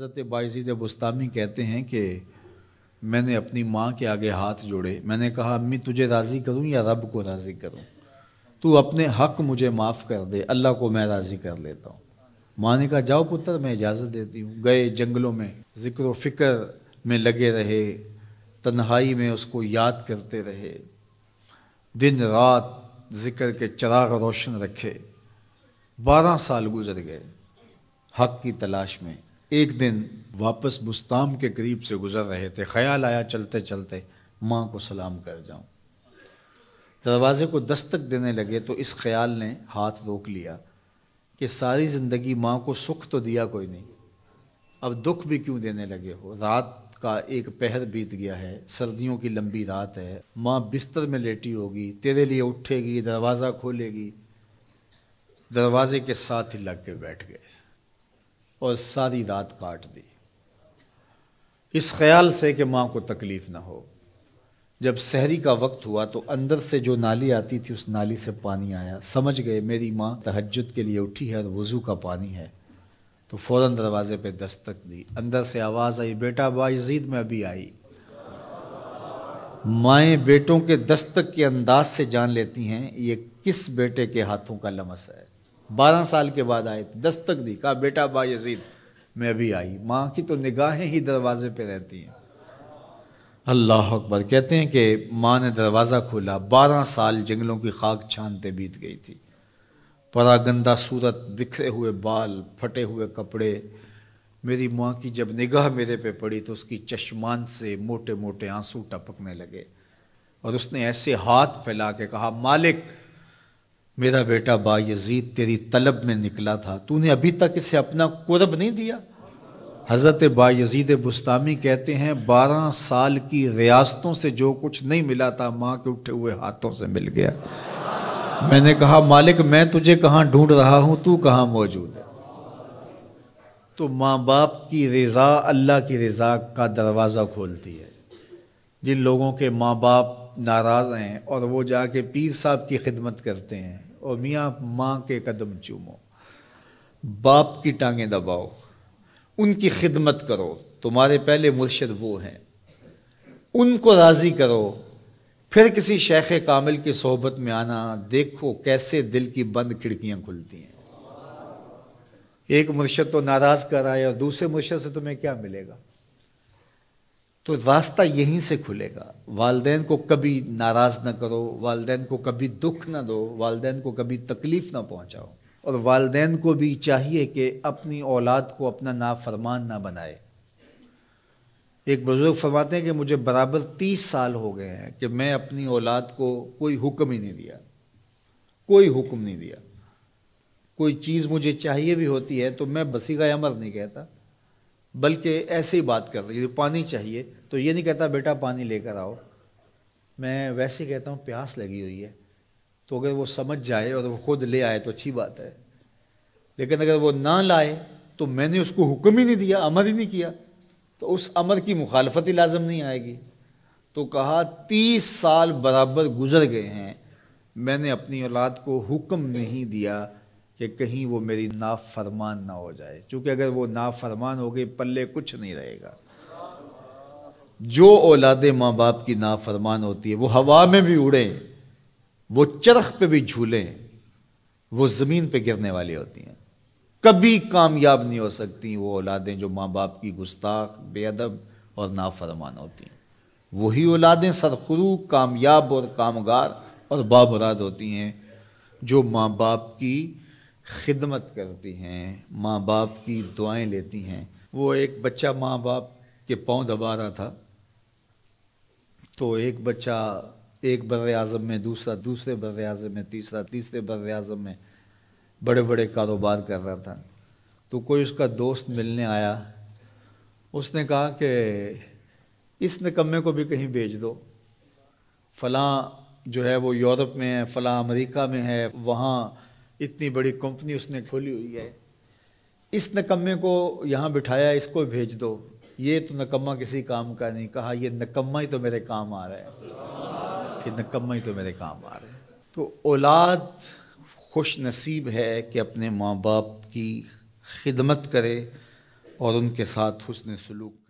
حضرت بایزید بستامی کہتے ہیں کہ میں نے اپنی ماں کے آگے ہاتھ جوڑے، میں نے کہا امی تجھے راضی کروں یا رب کو راضی کروں؟ تو اپنے حق مجھے معاف کر دے، اللہ کو میں راضی کر لیتا ہوں۔ ماں نے کہا جاؤ پتر میں اجازت دیتی ہوں۔ گئے جنگلوں میں ذکر و فکر میں لگے رہے، تنہائی میں اس کو یاد کرتے رہے، دن رات ذکر کے چراغ روشن رکھے۔ 12 سال گزر گئے حق کی تلاش میں۔ ایک دن واپس بستام کے قریب سے گزر رہے تھے، خیال آیا چلتے چلتے ماں کو سلام کر جاؤں۔ دروازے کو دستک دینے لگے تو اس خیال نے ہاتھ روک لیا کہ ساری زندگی ماں کو سکھ تو دیا کوئی نہیں، اب دکھ بھی کیوں دینے لگے ہو؟ رات کا ایک پہر بیت گیا ہے، سردیوں کی لمبی رات ہے، ماں بستر میں لیٹی ہوگی، تیرے لیے اٹھے گی، دروازہ کھولے گی۔ دروازے کے ساتھ ہی لگ کے بیٹھ گئے اور ساری رات کاٹ دی، اس خیال سے کہ ماں کو تکلیف نہ ہو۔ جب سحری کا وقت ہوا تو اندر سے جو نالی آتی تھی اس نالی سے پانی آیا، سمجھ گئے میری ماں تہجد کے لیے اٹھی ہے اور وضو کا پانی ہے، تو فوراً دروازے پہ دستک دی۔ اندر سے آواز آئی بیٹا بایزید میں ابھی آئی۔ مائیں بیٹوں کے دستک کے انداز سے جان لیتی ہیں یہ کس بیٹے کے ہاتھوں کا لمس ہے۔ 12 سال کے بعد آئے، دستک دی، کہا بیٹا بایزید میں ابھی آئی۔ ماں کی تو نگاہیں ہی دروازے پہ رہتی ہیں۔ اللہ اکبر۔ کہتے ہیں کہ ماں نے دروازہ کھولا، 12 سال جنگلوں کی خاک چھانتے بیت گئی تھی، پراگندہ صورت، بکھرے ہوئے بال، پھٹے ہوئے کپڑے۔ میری ماں کی جب نگاہ میرے پہ پڑی تو اس کی چشمان سے موٹے موٹے آنسو ٹپکنے لگے، اور اس نے ایسے ہاتھ پھیلا کے کہا مالک میرا بیٹا بایزید تیری طلب میں نکلا تھا، تو نے ابھی تک اسے اپنا قرب نہیں دیا۔ حضرت بایزید بستامی کہتے ہیں 12 سال کی ریاستوں سے جو کچھ نہیں ملا تھا ماں کے اٹھے ہوئے ہاتھوں سے مل گیا۔ میں نے کہا مالک میں تجھے کہاں ڈھونڈ رہا ہوں، تو کہاں موجود ہے؟ تو ماں باپ کی رضا اللہ کی رضا کا دروازہ کھولتی ہے۔ جن لوگوں کے ماں باپ ناراض ہیں اور وہ جا کے پیر صاحب کی خدمت کرتے ہیں، اور میاں ماں کے قدم چومو، باپ کی ٹانگیں دباؤ، ان کی خدمت کرو، تمہارے پہلے مرشد وہ ہیں، ان کو راضی کرو، پھر کسی شیخ کامل کی صحبت میں آنا، دیکھو کیسے دل کی بند کھڑکیاں کھلتی ہیں۔ ایک مرشد تو ناراض کر رہا ہے اور دوسرے مرشد سے تمہیں کیا ملے گا؟ تو راستہ یہیں سے کھلے گا۔ والدین کو کبھی ناراض نہ کرو، والدین کو کبھی دکھ نہ دو، والدین کو کبھی تکلیف نہ پہنچاؤ، اور والدین کو بھی چاہیے کہ اپنی اولاد کو اپنا نافرمان نہ بنائے۔ ایک بزرگ فرماتے ہیں کہ مجھے برابر 30 سال ہو گئے ہیں کہ میں اپنی اولاد کو کوئی حکم ہی نہیں دیا، کوئی حکم نہیں دیا۔ کوئی چیز مجھے چاہیے بھی ہوتی ہے تو میں بصیغہ امر نہیں کہتا، بلکہ ایسے ہی بات کر رہی ہوں۔ پانی چاہیے تو یہ نہیں کہتا بیٹا پانی لے کر آؤ، میں ویسے کہتا ہوں پیاس لگی ہوئی ہے، تو اگر وہ سمجھ جائے اور وہ خود لے آئے تو اچھی بات ہے، لیکن اگر وہ نہ لائے تو میں نے اس کو حکم ہی نہیں دیا، امر ہی نہیں کیا، تو اس امر کی مخالفت ہی لازم نہیں آئے گی۔ تو کہا 30 سال برابر گزر گئے ہیں، میں نے اپنی اولاد کو حکم نہیں دیا کہ کہیں وہ میری نافرمان نہ ہو جائے، چونکہ اگر وہ نافرمان ہو گئی پلے کچھ نہیں رہے گا۔ جو اولادیں ماں باپ کی نافرمان ہوتی ہے وہ ہوا میں بھی اڑیں، وہ چرخ پہ بھی جھولیں، وہ زمین پہ گرنے والی ہوتی ہیں، کبھی کامیاب نہیں ہو سکتی وہ اولادیں جو ماں باپ کی گستاخ، بے ادب اور نافرمان ہوتی ہیں۔ وہی اولادیں سرخرو، کامیاب اور کامگار اور بامراد ہوتی ہیں جو ماں باپ کی خدمت کرتی ہیں، ماں باپ کی دعائیں لیتی ہیں۔ وہ ایک بچہ ماں باپ کے پاؤں دبا رہا تھا، تو ایک بچہ ایک بر اعظم میں، دوسرا دوسرے بر اعظم میں، تیسرا تیسرے بر اعظم میں بڑے بڑے کاروبار کر رہا تھا۔ تو کوئی اس کا دوست ملنے آیا، اس نے کہا کہ اس نکمے کو بھی کہیں بھیج دو، فلاں جو ہے وہ یورپ میں ہے، فلاں امریکہ میں ہے، وہاں اتنی بڑی کمپنی اس نے کھولی ہوئی ہے، اس نکمے کو یہاں بٹھایا، اس کو بھیج دو، یہ تو نکمہ کسی کام کا نہیں۔ کہا یہ نکمہ ہی تو میرے کام آ رہا ہے، کہ نکمہ ہی تو میرے کام آ رہا ہے۔ تو اولاد خوش نصیب ہے کہ اپنے ماں باپ کی خدمت کرے اور ان کے ساتھ حسن سلوک کریں۔